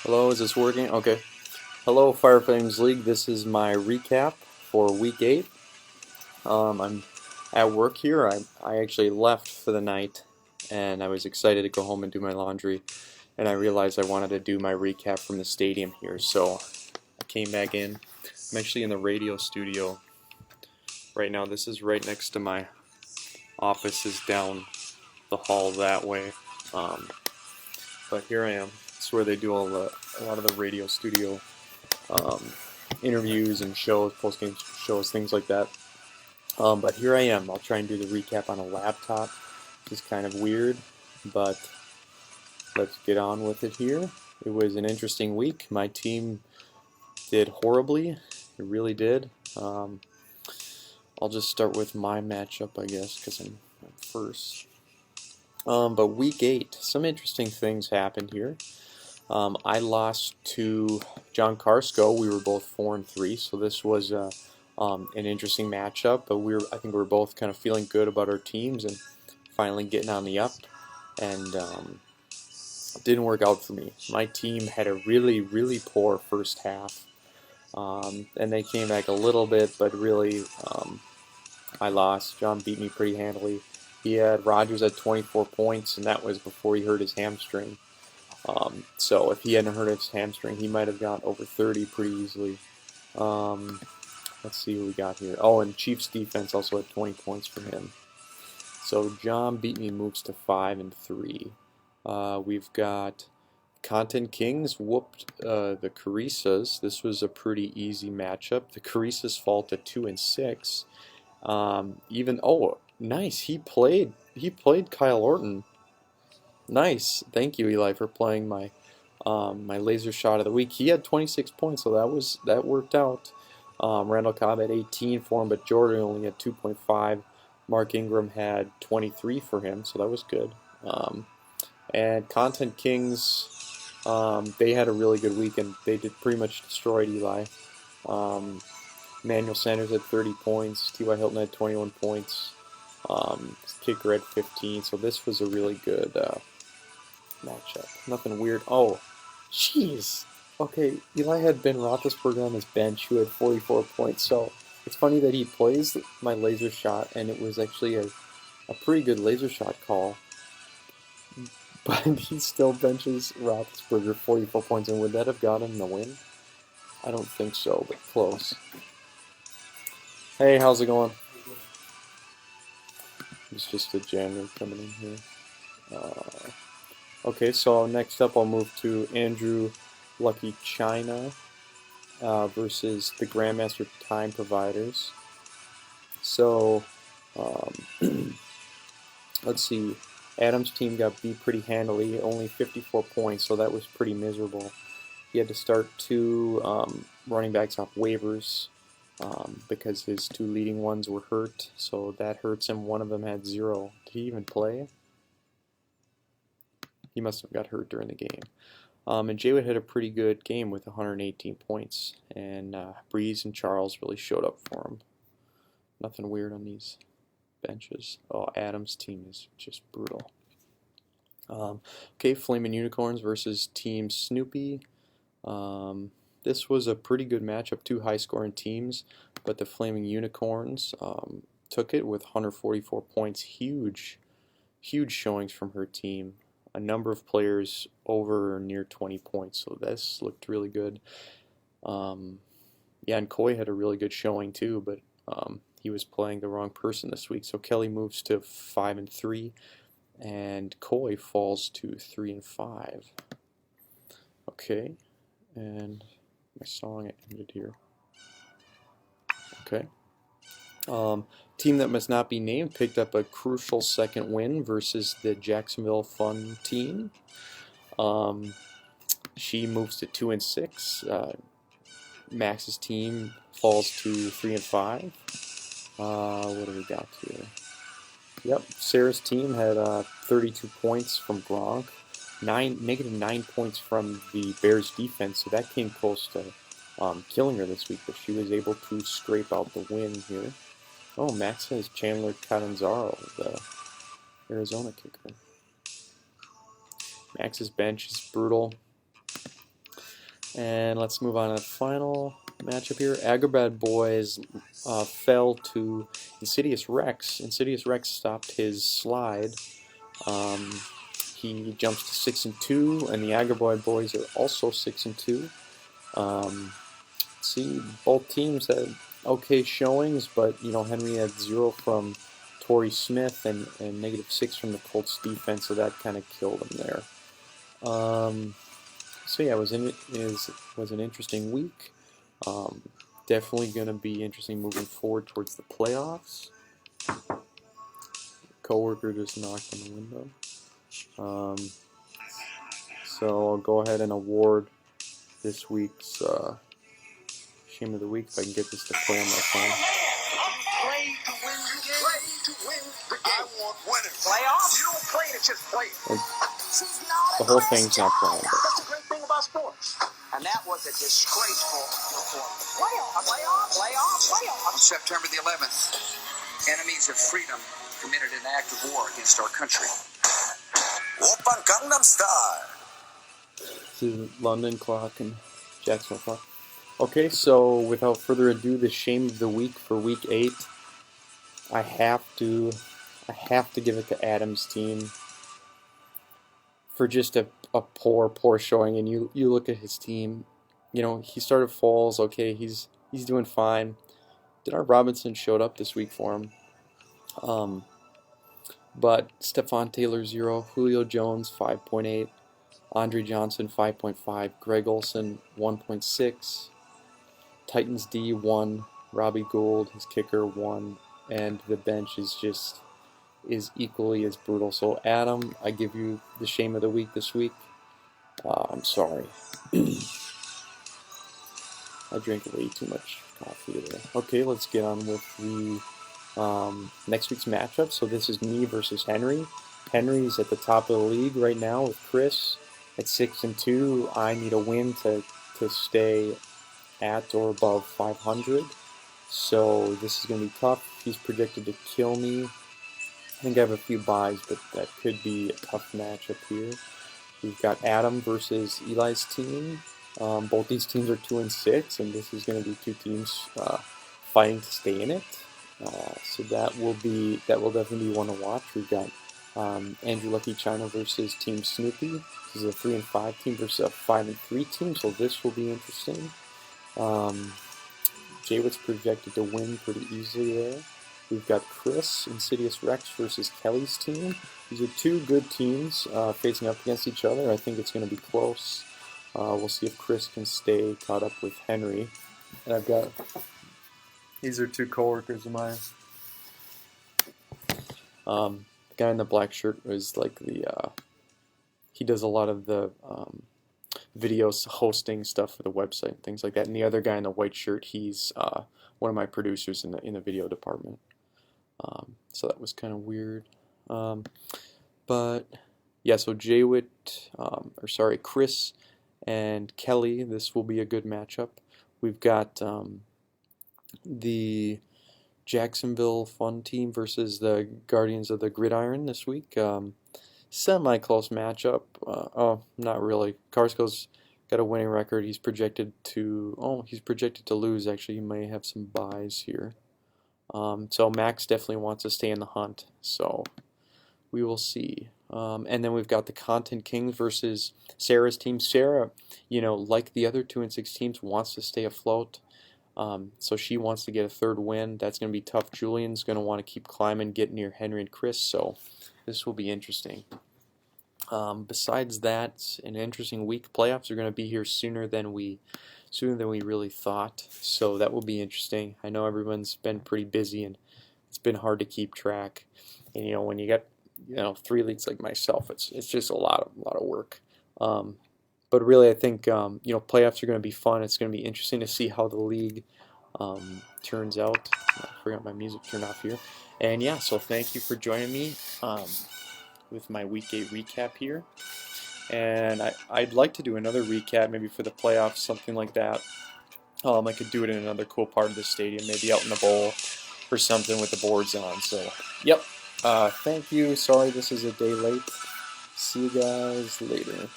Hello, is this working? Okay. Hello, Fire Flames League. This is my recap for Week 8. I'm at work here. I actually left for the night, and I was excited to go home and do my laundry, and I realized I wanted to do my recap from the stadium here, so I came back in. I'm actually in the radio studio right now. This is right next to my office, is down the hall that way. Um, but here I am. It's where they do a lot of the radio studio um, interviews and shows, post-game shows, things like that. But here I am. I'll try and do the recap on a laptop. It's kind of weird, but let's get on with it here. It was an interesting week. My team did horribly. It really did. I'll just start with my matchup, I guess, because I'm first. But week 8, some interesting things happened here. I lost to John Carsko. We were both 4-3, so this was an interesting matchup. But I think we were both kind of feeling good about our teams and finally getting on the up. And it didn't work out for me. My team had a really, really poor first half, and they came back a little bit, but really, I lost. John beat me pretty handily. He had Rogers at 24 points, and that was before he hurt his hamstring. So if he hadn't hurt his hamstring, he might have got over 30 pretty easily. Let's see what we got here. Oh, and Chiefs defense also had 20 points for him. So John beat me, moves to 5-3. We've got Content Kings whooped the Carisas. This was a pretty easy matchup. The Carisas fall to 2-6. Nice. He played Kyle Orton. Nice. Thank you, Eli, for playing my laser shot of the week. He had 26 points, so that worked out. Randall Cobb had 18 for him, but Jordan only had 2.5. Mark Ingram had 23 for him, so that was good. And Content Kings, they had a really good week, and they did pretty much destroyed Eli. Emmanuel Sanders had 30 points. T.Y. Hilton had 21 points. Kicker had 15, so this was a really good matchup. Nothing weird. Oh, jeez. Okay, Eli had Ben Roethlisberger on his bench who had 44 points, so it's funny that he plays my laser shot, and it was actually a pretty good laser shot call. But he still benches Roethlisberger 44 points, and would that have got him the win? I don't think so, but close. Hey, how's it going? It's just a janitor coming in here. Okay, so next up I'll move to Andrew Lucky China versus the Grandmaster Time Providers. So, let's see. Adam's team got beat pretty handily, only 54 points, so that was pretty miserable. He had to start two running backs off waivers because his two leading ones were hurt, so that hurts him. One of them had 0. Did he even play? He must have got hurt during the game. And Jaywood had a pretty good game with 118 points, and Breeze and Charles really showed up for him. Nothing weird on these benches. Oh, Adam's team is just brutal. Okay, Flamin' Unicorns versus Team Snoopy. This was a pretty good matchup, two high-scoring teams, but the Flaming Unicorns took it with 144 points. Huge showings from her team. A number of players over or near 20 points, so this looked really good. Yeah, and Coy had a really good showing too, but he was playing the wrong person this week. So Kelly moves to 5-3, and Coy falls to 3-5. Okay, and my song ended here. Okay. Team that must not be named picked up a crucial second win versus the Jacksonville Fun team. She moves to 2-6. Max's team falls to 3-5. What do we got here? Yep, Sarah's team had 32 points from Gronk, -9 points from the Bears defense, so that came close to killing her this week, but she was able to scrape out the win here. Oh, Max has Chandler Catanzaro, the Arizona kicker. Max's bench is brutal. And let's move on to the final matchup here. Agrabah Boys fell to Insidious Rex. Insidious Rex stopped his slide. He jumps to 6-2, and the Agrabah Boys are also 6-2. See, both teams had okay showings, but Henry had 0 from Torrey Smith and -6 from the Colts defense, so that kind of killed him there. So yeah, it was an interesting week. Definitely going to be interesting moving forward towards the playoffs. Coworker just knocked on the window. So I'll go ahead and award this week's Shame of the Week if I can get this to play on my phone. Play to win the game. Play to win the game. I want winners. Playoffs? You don't play to just play. The whole thing's not playing. That's the great thing about sports. And that was a disgraceful performance. Playoff. On September the 11th, enemies of freedom committed an act of war against our country. Oppan Gangnam Style. This is London Clock and Jacksonville Clock. Okay, so without further ado, the Shame of the Week for Week 8. I have to give it to Adam's team for just a poor showing. And you look at his team. He started Falls. Okay, he's doing fine. Denard Robinson showed up this week for him. But Stephon Taylor 0, Julio Jones 5.8, Andre Johnson 5.5, Greg Olsen 1.6, Titans D 1, Robbie Gould, his kicker 1, and the bench is equally as brutal. So Adam, I give you the Shame of the Week this week. I'm sorry. I drank way too much coffee today. Okay, let's get on with the next week's matchup. So this is me versus Henry. Henry's at the top of the league right now with Chris at 6-2. I need a win to stay at or above 500. So this is going to be tough. He's predicted to kill me. I think I have a few buys, but that could be a tough matchup here. We've got Adam versus Eli's team. Both these teams are 2-6, and this is going to be two teams fighting to stay in it. So that will definitely be one to watch. We've got Andrew Lucky China versus Team Snoopy. This is a 3-5 team versus a 5-3 team, so this will be interesting. Jaywitt's projected to win pretty easily there. We've got Chris, Insidious Rex versus Kelly's team. These are two good teams facing up against each other. I think it's going to be close. We'll see if Chris can stay caught up with Henry. And I've got... These are two coworkers of mine. The guy in the black shirt is like he does a lot of the videos hosting stuff for the website and things like that. And the other guy in the white shirt, he's one of my producers in the video department. So that was kind of weird. But yeah, so Chris and Kelly, this will be a good matchup. We've got the Jacksonville Fun Team versus the Guardians of the Gridiron this week. Semi-close matchup. Not really. Carsko's got a winning record. He's projected to lose. Actually, he may have some buys here. So Max definitely wants to stay in the hunt. So we will see. And then we've got the Content Kings versus Sarah's team. Sarah, like the other 2-6 teams, wants to stay afloat. So she wants to get a third win. That's going to be tough. Julian's going to want to keep climbing, get near Henry and Chris. So this will be interesting. Besides that, an interesting week. Playoffs are going to be here sooner than we really thought. So that will be interesting. I know everyone's been pretty busy and it's been hard to keep track. And when you get 3 leagues like myself, it's just a lot of work. But really, I think playoffs are going to be fun. It's going to be interesting to see how the league turns out. I forgot my music turned off here. And yeah, so thank you for joining me with my Week 8 recap here. And I'd like to do another recap, maybe for the playoffs, something like that. I could do it in another cool part of the stadium, maybe out in the bowl or something with the boards on. So, yep. Thank you. Sorry this is a day late. See you guys later.